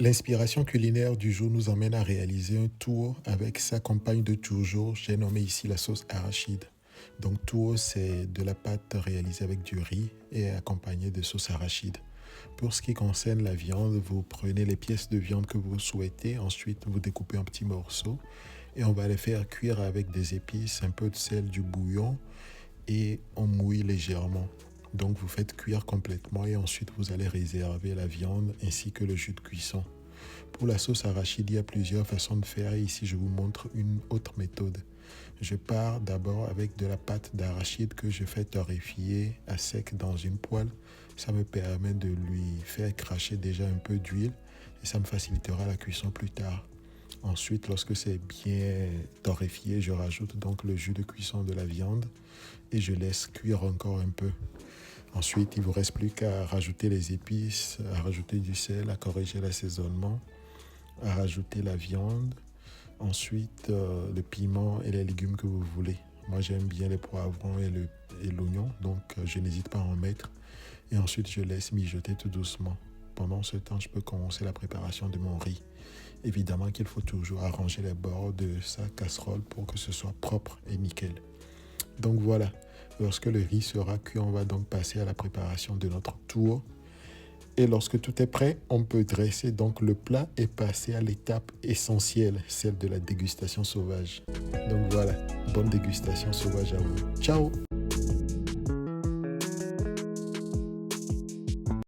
L'inspiration culinaire du jour nous emmène à réaliser un tour avec sa compagne de toujours. J'ai nommé ici la sauce arachide. Donc tour, c'est de la pâte réalisée avec du riz et accompagnée de sauce arachide. Pour ce qui concerne la viande, vous prenez les pièces de viande que vous souhaitez, ensuite vous découpez en petits morceaux et on va les faire cuire avec des épices, un peu de sel, du bouillon et on mouille légèrement. Donc vous faites cuire complètement et ensuite vous allez réserver la viande ainsi que le jus de cuisson. Pour la sauce arachide, il y a plusieurs façons de faire et ici je vous montre une autre méthode. Je pars d'abord avec de la pâte d'arachide que je fais torréfier à sec dans une poêle. Ça me permet de lui faire cracher déjà un peu d'huile et ça me facilitera la cuisson plus tard. Ensuite, lorsque c'est bien torréfié, je rajoute donc le jus de cuisson de la viande et je laisse cuire encore un peu. Ensuite, il ne vous reste plus qu'à rajouter les épices, à rajouter du sel, à corriger l'assaisonnement, à rajouter la viande. Ensuite, le piment et les légumes que vous voulez. Moi, j'aime bien les poivrons et l'oignon, donc je n'hésite pas à en mettre. Et ensuite, je laisse mijoter tout doucement. Pendant ce temps, je peux commencer la préparation de mon riz. Évidemment qu'il faut toujours arranger les bords de sa casserole pour que ce soit propre et nickel. Donc voilà, lorsque le riz sera cuit, on va donc passer à la préparation de notre tour. Et lorsque tout est prêt, on peut dresser donc le plat et passer à l'étape essentielle, celle de la dégustation sauvage. Donc voilà, bonne dégustation sauvage à vous. Ciao!